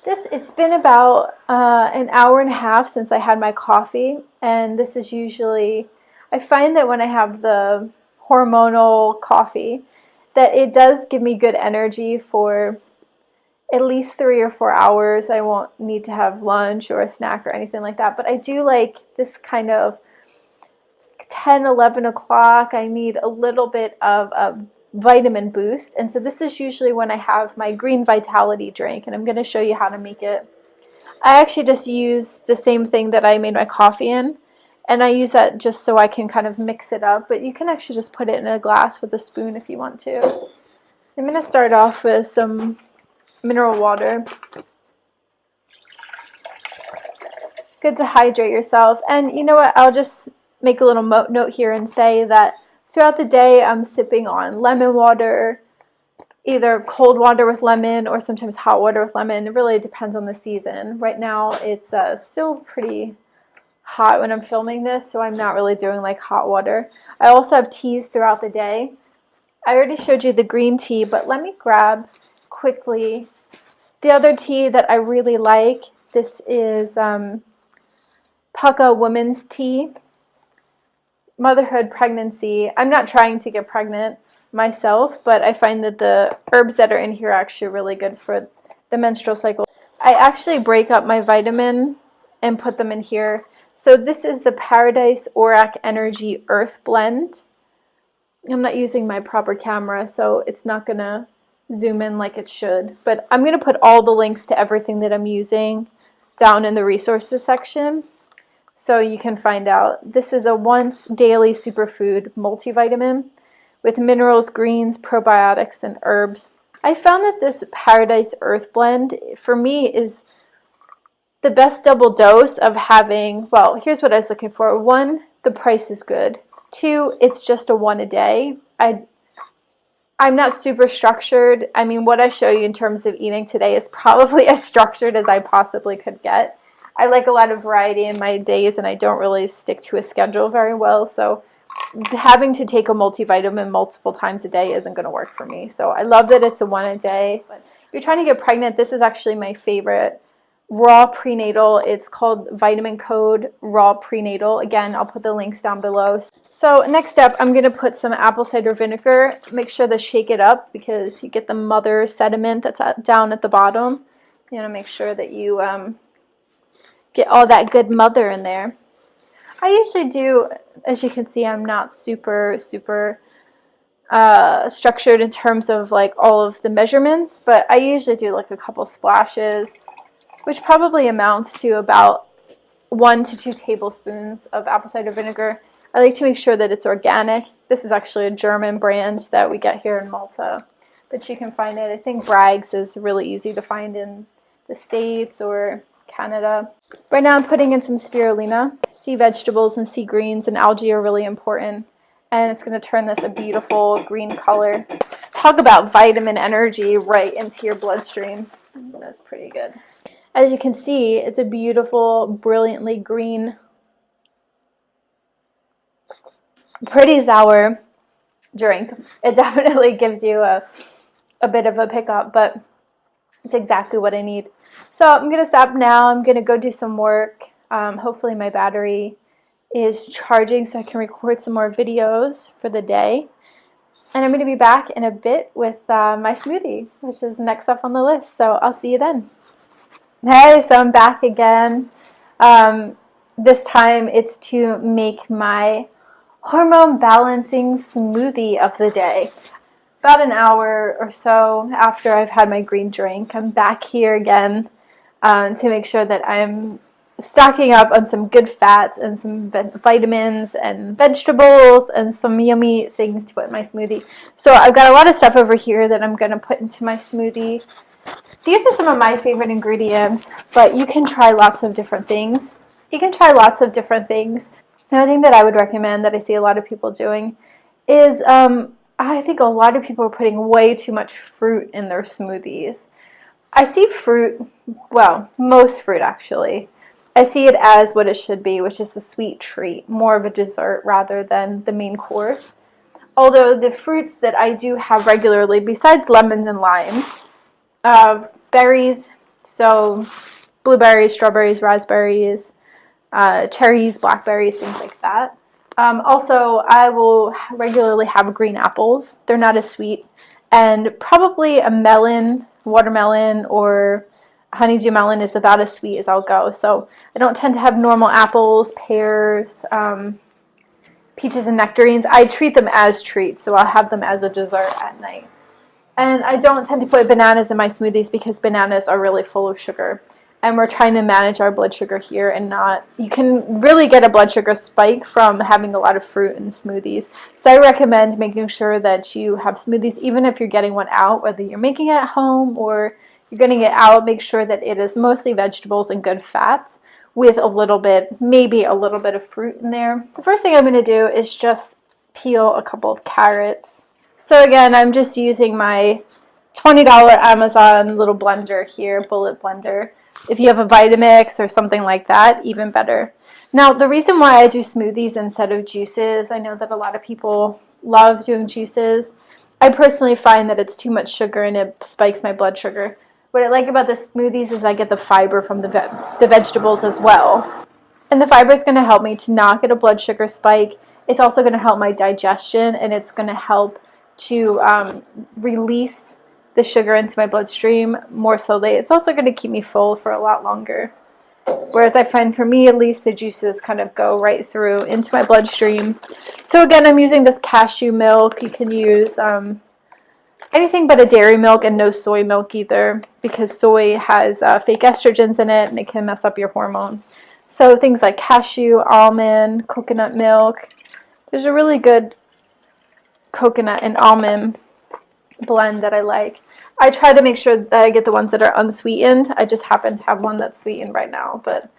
It's been about an hour and a half since I had my coffee, and this is usually, I find that when I have the hormonal coffee, that it does give me good energy for at least 3 or 4 hours. I won't need to have lunch or a snack or anything like that, but I do like this kind of 10, 11 o'clock, I need a little bit of a vitamin boost. And so this is usually when I have my green vitality drink, and I'm going to show you how to make it. I actually just use the same thing that I made my coffee in, and I use that just so I can kind of mix it up, but you can actually just put it in a glass with a spoon if you want to. I'm going to start off with some mineral water. Good to hydrate yourself. And you know what, I'll just make a little note here and say that throughout the day I'm sipping on lemon water, either cold water with lemon or sometimes hot water with lemon. It really depends on the season. Right now it's still pretty hot when I'm filming this, so I'm not really doing like hot water. I also have teas throughout the day. I already showed you the green tea, but let me grab quickly the other tea that I really like. This is Pucka Women's Tea. Motherhood, pregnancy. I'm not trying to get pregnant myself, but I find that the herbs that are in here are actually really good for the menstrual cycle. I actually break up my vitamin and put them in here. So this is the Paradise Orac Energy Earth Blend. I'm not using my proper camera, so it's not going to zoom in like it should. But I'm going to put all the links to everything that I'm using down in the resources section, so you can find out. This is a once daily superfood multivitamin with minerals, greens, probiotics, and herbs. I found that this Paradise Earth Blend, for me, is the best double dose of having, well, here's what I was looking for. 1, the price is good. 2, it's just a 1 a day. I'm not super structured. I mean, what I show you in terms of eating today is probably as structured as I possibly could get. I like a lot of variety in my days, and I don't really stick to a schedule very well, so having to take a multivitamin multiple times a day isn't going to work for me. So I love that it's a 1 a day. But if you're trying to get pregnant, this is actually my favorite raw prenatal. It's called Vitamin Code Raw Prenatal. Again, I'll put the links down below. So next step, I'm going to put some apple cider vinegar. Make sure to shake it up because you get the mother sediment that's down at the bottom. You want to make sure that you get all that good mother in there. I usually do, as you can see, I'm not super structured in terms of like all of the measurements, but I usually do like a couple splashes, which probably amounts to about 1 to 2 tablespoons of apple cider vinegar. I like to make sure that it's organic. This is actually a German brand that we get here in Malta, but you can find it. I think Bragg's is really easy to find in the States or Canada. Right now I'm putting in some spirulina. Sea vegetables and sea greens and algae are really important, and it's going to turn this a beautiful green color. Talk about vitamin energy right into your bloodstream. That's pretty good. As you can see, it's a beautiful, brilliantly green, pretty sour drink. It definitely gives you a bit of a pickup, but it's exactly what I need. So I'm going to stop now. I'm going to go do some work. Hopefully my battery is charging so I can record some more videos for the day. And I'm going to be back in a bit with my smoothie, which is next up on the list. So I'll see you then. Hey, so I'm back again. This time it's to make my hormone balancing smoothie of the day. About an hour or so after I've had my green drink, I'm back here again to make sure that I'm stocking up on some good fats and some vitamins and vegetables and some yummy things to put in my smoothie. So I've got a lot of stuff over here that I'm going to put into my smoothie. These are some of my favorite ingredients, but you can try lots of different things. Another thing that I would recommend that I see a lot of people doing is I think a lot of people are putting way too much fruit in their smoothies. I see fruit, well, most fruit actually. I see it as what it should be, which is a sweet treat, more of a dessert rather than the main course. Although the fruits that I do have regularly, besides lemons and limes, berries, So blueberries, strawberries, raspberries, cherries, blackberries, things like that. Also, I will regularly have green apples. They're not as sweet. And probably a melon, watermelon, or honeydew melon is about as sweet as I'll go. So I don't tend to have normal apples, pears, peaches, and nectarines. I treat them as treats, so I'll have them as a dessert at night. And I don't tend to put bananas in my smoothies because bananas are really full of sugar. And we're trying to manage our blood sugar here and not, you can really get a blood sugar spike from having a lot of fruit in smoothies. So I recommend making sure that you have smoothies, even if you're getting one out, whether you're making it at home or you're getting it out, make sure that it is mostly vegetables and good fats with a little bit, maybe a little bit of fruit in there. The first thing I'm going to do is just peel a couple of carrots. So again, I'm just using my $20 Amazon little blender here, bullet blender. If you have a Vitamix or something like that, even better. Now, the reason why I do smoothies instead of juices, I know that a lot of people love doing juices. I personally find that it's too much sugar and it spikes my blood sugar. What I like about the smoothies is I get the fiber from the vegetables as well. And the fiber is going to help me to not get a blood sugar spike. It's also going to help my digestion, and it's going to help to release the sugar into my bloodstream more slowly. It's also going to keep me full for a lot longer. Whereas I find, for me at least, the juices kind of go right through into my bloodstream. So again, I'm using this cashew milk. You can use anything but a dairy milk, and no soy milk either, because soy has fake estrogens in it and it can mess up your hormones. So things like cashew, almond, coconut milk. There's a really good coconut and almond blend that I like. I try to make sure that I get the ones that are unsweetened. I just happen to have one that's sweetened right now, but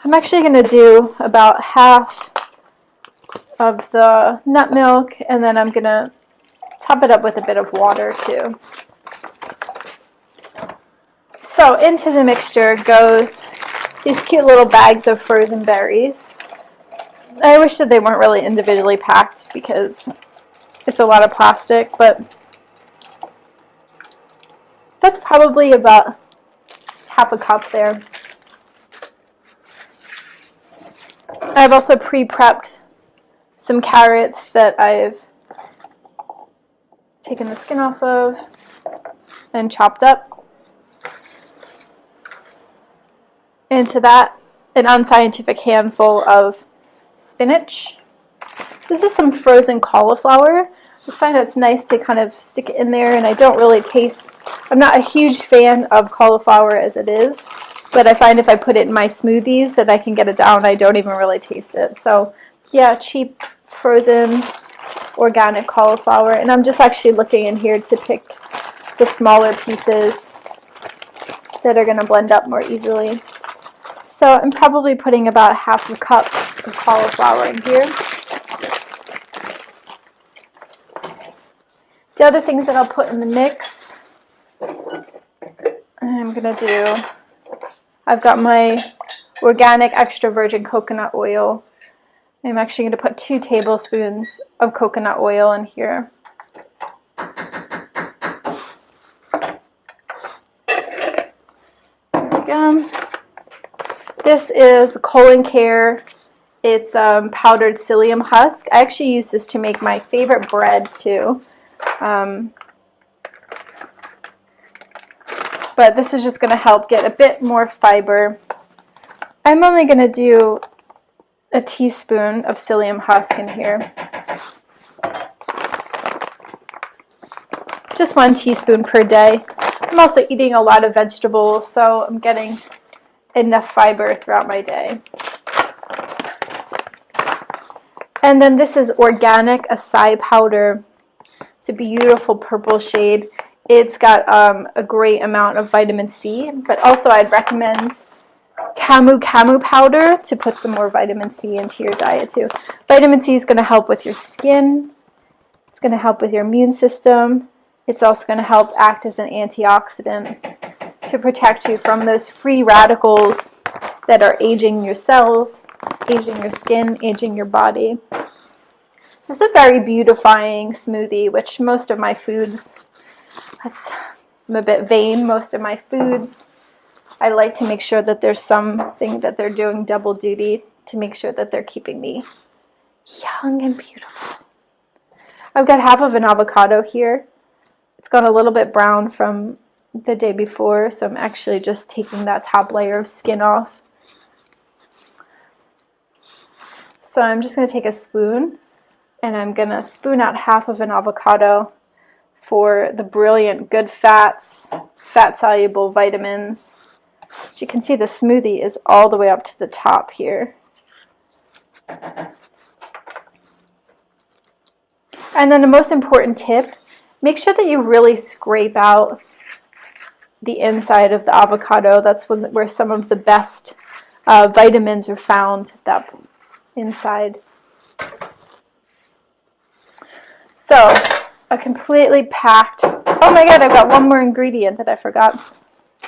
I'm actually going to do about half of the nut milk, and then I'm going to top it up with a bit of water too. So into the mixture goes these cute little bags of frozen berries. I wish that they weren't really individually packed because it's a lot of plastic, but that's probably about half a cup there. I've also pre-prepped some carrots that I've taken the skin off of and chopped up. Into that, an unscientific handful of spinach. This is some frozen cauliflower. I find it's nice to kind of stick it in there, and I don't really taste, I'm not a huge fan of cauliflower as it is, but I find if I put it in my smoothies that I can get it down, I don't even really taste it. So yeah, cheap frozen organic cauliflower, and I'm just actually looking in here to pick the smaller pieces that are going to blend up more easily. So I'm probably putting about half a cup of cauliflower in here. The other things that I'll put in the mix, I'm going to do, I've got my organic extra virgin coconut oil. I'm actually going to put 2 tablespoons of coconut oil in here. There we go. This is the Colon Care. It's powdered psyllium husk. I actually use this to make my favorite bread too. But this is just going to help get a bit more fiber. I'm only going to do a teaspoon of psyllium husk in here. Just 1 teaspoon per day. I'm also eating a lot of vegetables, so I'm getting enough fiber throughout my day. And then this is organic acai powder. It's a beautiful purple shade. It's got a great amount of vitamin C, but also I'd recommend camu powder to put some more vitamin C into your diet too. Vitamin C is going to help with your skin. It's going to help with your immune system. It's also going to help act as an antioxidant to protect you from those free radicals that are aging your cells, aging your skin, aging your body. This is a very beautifying smoothie, which most of my foods, I'm a bit vain, most of my foods I like to make sure that there's something that they're doing double duty to make sure that they're keeping me young and beautiful. I've got half of an avocado here. It's gone a little bit brown from the day before, so I'm actually just taking that top layer of skin off. So I'm just going to take a spoon and I'm going to spoon out half of an avocado for the brilliant good fats, fat-soluble vitamins. As you can see, the smoothie is all the way up to the top here. And then the most important tip, make sure that you really scrape out the inside of the avocado. That's where some of the best vitamins are found, that inside. So, a completely packed, oh my god, I've got one more ingredient that I forgot.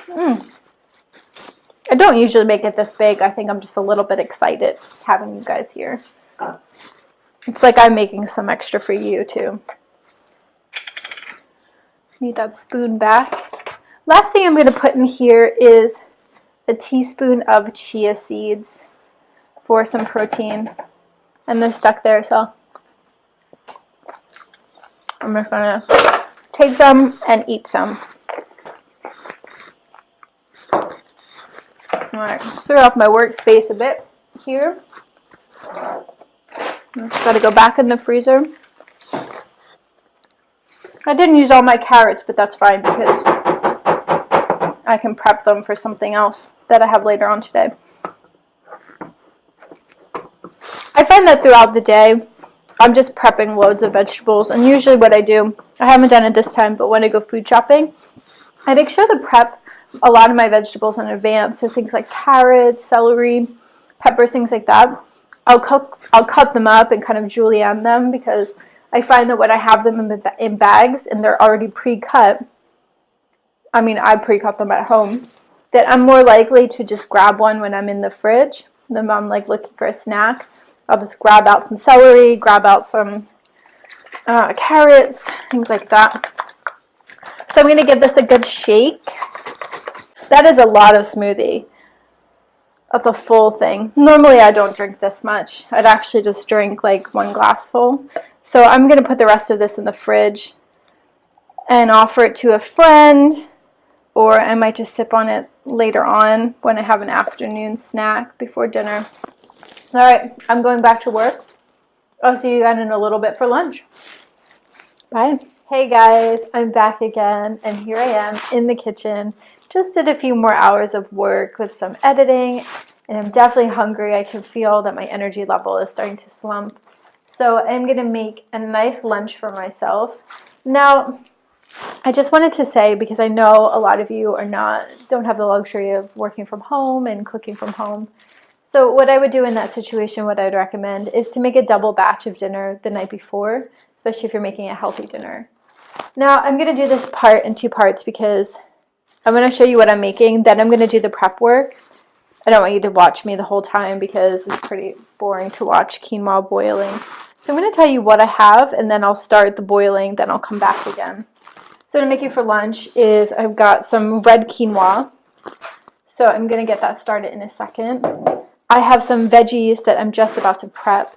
I don't usually make it this big. I think I'm just a little bit excited having you guys here. It's like I'm making some extra for you too. Need that spoon back. Last thing I'm going to put in here is a teaspoon of chia seeds for some protein. And they're stuck there, so I'm just going to take some and eat some. Alright, clear off my workspace a bit here. Just got to go back in the freezer. I didn't use all my carrots, but that's fine because I can prep them for something else that I have later on today. I find that throughout the day, I'm just prepping loads of vegetables, and usually what I do, I haven't done it this time, but when I go food shopping, I make sure to prep a lot of my vegetables in advance, so things like carrots, celery, peppers, things like that. I'll cut them up and kind of julienne them because I find that when I have them in bags and they're already pre-cut, I mean I pre-cut them at home, that I'm more likely to just grab one when I'm in the fridge. Then I'm like looking for a snack. I'll just grab out some celery, grab out some carrots, things like that. So I'm going to give this a good shake. That is a lot of smoothie. That's a full thing. Normally I don't drink this much. I'd actually just drink like one glass full. So I'm going to put the rest of this in the fridge and offer it to a friend, or I might just sip on it later on when I have an afternoon snack before dinner. Alright, I'm going back to work. I'll see you guys in a little bit for lunch. Bye. Hey guys, I'm back again, and here I am in the kitchen. Just did a few more hours of work with some editing, and I'm definitely hungry. I can feel that my energy level is starting to slump. So I'm going to make a nice lunch for myself. Now, I just wanted to say, because I know a lot of you don't have the luxury of working from home and cooking from home. So what I would do in that situation, what I would recommend, is to make a double batch of dinner the night before, especially if you're making a healthy dinner. Now, I'm going to do this part in two parts because I'm going to show you what I'm making, then I'm going to do the prep work. I don't want you to watch me the whole time because it's pretty boring to watch quinoa boiling. So I'm going to tell you what I have, and then I'll start the boiling, then I'll come back again. So what I'm making for lunch is I've got some red quinoa. So I'm going to get that started in a second. I have some veggies that I'm just about to prep.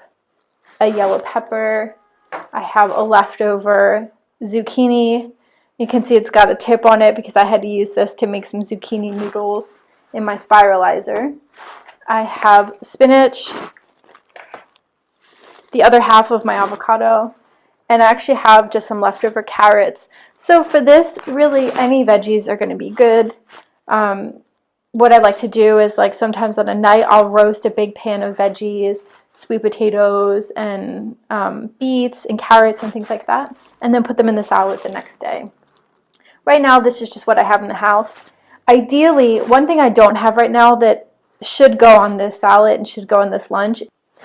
A yellow pepper. I have a leftover zucchini. You can see it's got a tip on it because I had to use this to make some zucchini noodles in my spiralizer. I have spinach, the other half of my avocado, and I actually have just some leftover carrots. So for this, really any veggies are going to be good. What I like to do is, like, sometimes on a night I'll roast a big pan of veggies, sweet potatoes and beets and carrots and things like that, and then put them in the salad the next day. Right now, this is just what I have in the house. Ideally, one thing I don't have right now that should go on this salad and should go on this lunch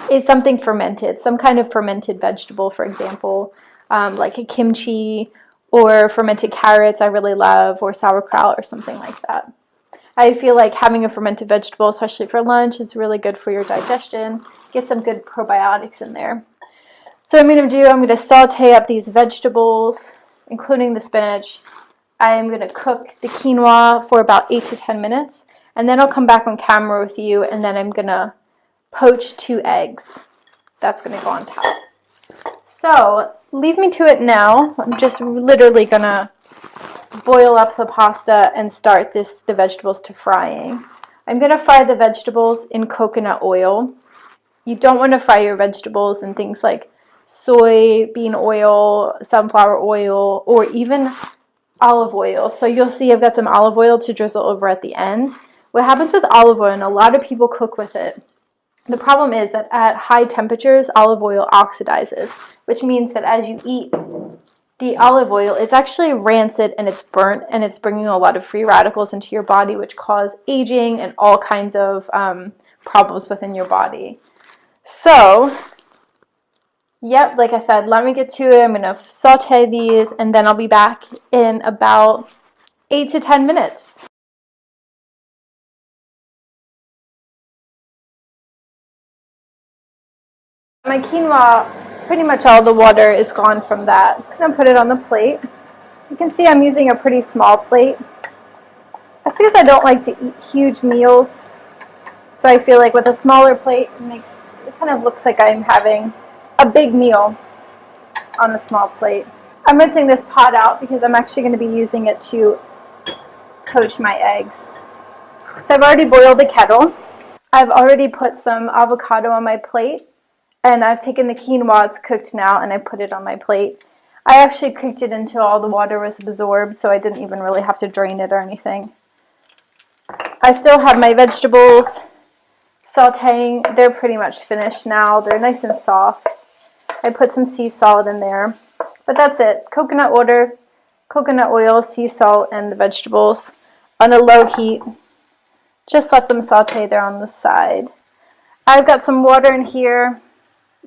is something fermented, some kind of fermented vegetable, for example, like a kimchi or fermented carrots I really love, or sauerkraut or something like that. I feel like having a fermented vegetable, especially for lunch, is really good for your digestion. Get some good probiotics in there. So what I'm going to saute up these vegetables, including the spinach. I'm going to cook the quinoa for about 8 to 10 minutes, and then I'll come back on camera with you, and then I'm going to poach 2 eggs. That's going to go on top. So leave me to it now. I'm just literally going to boil up the pasta and start the vegetables to frying. I'm going to fry the vegetables in coconut oil. You don't want to fry your vegetables in things like soybean oil, sunflower oil, or even olive oil. So you'll see I've got some olive oil to drizzle over at the end. What happens with olive oil, and a lot of people cook with it, the problem is that at high temperatures, olive oil oxidizes, which means that as you eat the olive oil, it's actually rancid and it's burnt, and it's bringing a lot of free radicals into your body, which cause aging and all kinds of problems within your body. So, yep, like I said, let me get to it. I'm going to saute these, and then I'll be back in about 8 to 10 minutes. My quinoa, pretty much all the water is gone from that. I'm going to put it on the plate. You can see I'm using a pretty small plate. That's because I don't like to eat huge meals. So I feel like with a smaller plate, it kind of looks like I'm having a big meal on a small plate. I'm rinsing this pot out because I'm actually going to be using it to poach my eggs. So I've already boiled the kettle. I've already put some avocado on my plate. And I've taken the quinoa, it's cooked now, and I put it on my plate. I actually cooked it until all the water was absorbed, so I didn't even really have to drain it or anything. I still have my vegetables sauteing. They're pretty much finished now. They're nice and soft. I put some sea salt in there. But that's it. Coconut oil, sea salt, and the vegetables on a low heat. Just let them saute there on the side. I've got some water in here,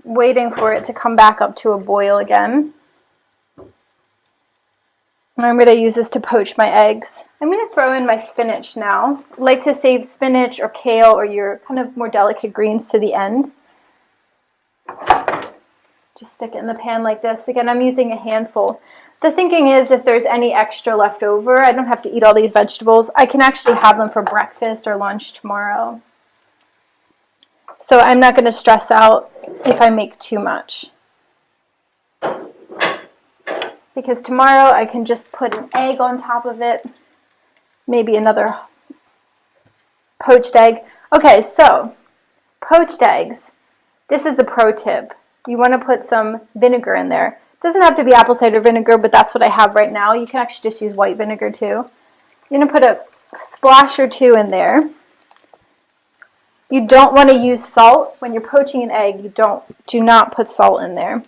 waiting for it to come back up to a boil again. And I'm going to use this to poach my eggs. I'm going to throw in my spinach now. I like to save spinach or kale or your kind of more delicate greens to the end. Just stick it in the pan like this. Again, I'm using a handful. The thinking is if there's any extra left over, I don't have to eat all these vegetables. I can actually have them for breakfast or lunch tomorrow. So I'm not going to stress out if I make too much. Because tomorrow I can just put an egg on top of it. Maybe another poached egg. Okay, so poached eggs. This is the pro tip. You want to put some vinegar in there. It doesn't have to be apple cider vinegar, but that's what I have right now. You can actually just use white vinegar too. You're going to put a splash or two in there. You don't want to use salt. When you're poaching an egg, do not put salt in there.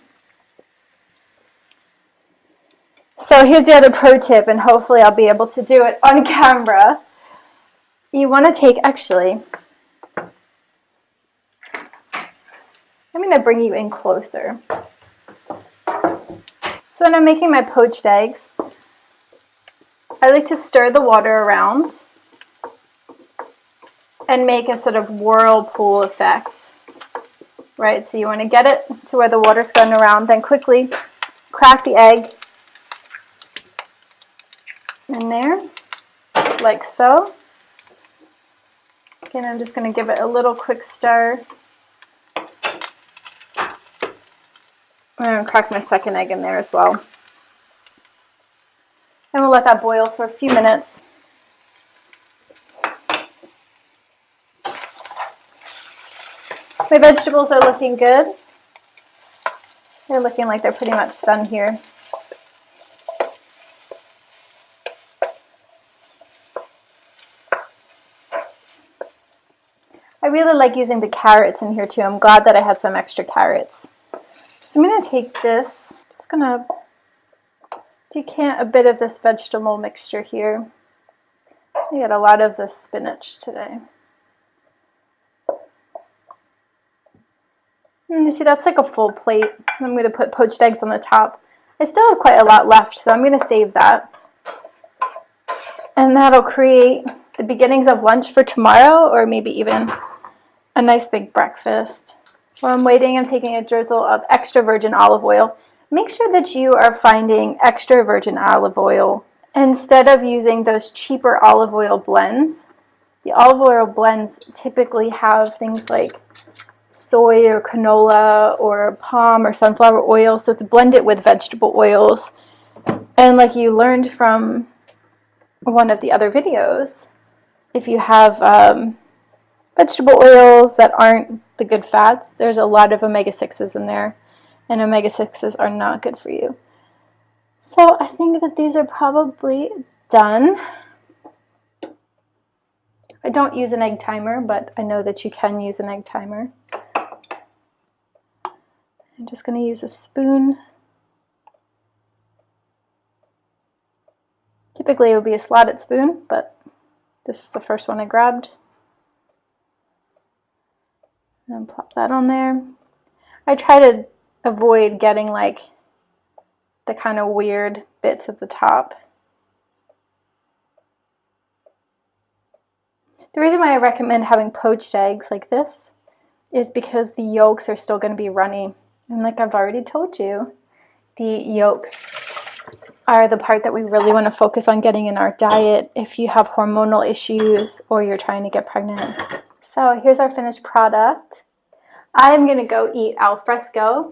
So here's the other pro tip, and hopefully I'll be able to do it on camera. You want to take, actually, I'm going to bring you in closer. So when I'm making my poached eggs, I like to stir the water around and make a sort of whirlpool effect, right? So you want to get it to where the water's going around, then quickly crack the egg in there, like so. Again, I'm just going to give it a little quick stir. I'm going to crack my second egg in there as well. And we'll let that boil for a few minutes. My vegetables are looking good. They're looking like they're pretty much done here. I really like using the carrots in here too. I'm glad that I had some extra carrots. So I'm going to take this, just going to decant a bit of this vegetable mixture here. I got a lot of this spinach today. And you see, that's like a full plate. I'm going to put poached eggs on the top. I still have quite a lot left, so I'm going to save that. And that'll create the beginnings of lunch for tomorrow, or maybe even a nice big breakfast. While I'm waiting, I'm taking a drizzle of extra virgin olive oil. Make sure that you are finding extra virgin olive oil instead of using those cheaper olive oil blends, the olive oil blends typically have things like soy or canola or palm or sunflower oil, so it's blended with vegetable oils. And like you learned from one of the other videos, if you have vegetable oils that aren't the good fats, there's a lot of omega-6s in there, and omega-6s are not good for you. So I think that these are probably done. I don't use an egg timer, but I know that you can use an egg timer. I'm just going to use a spoon. Typically it would be a slotted spoon, but this is the first one I grabbed. And plop that on there. I try to avoid getting like the kind of weird bits at the top. The reason why I recommend having poached eggs like this is because the yolks are still going to be runny. And like I've already told you, the yolks are the part that we really want to focus on getting in our diet if you have hormonal issues or you're trying to get pregnant. So here's our finished product. I'm going to go eat al fresco.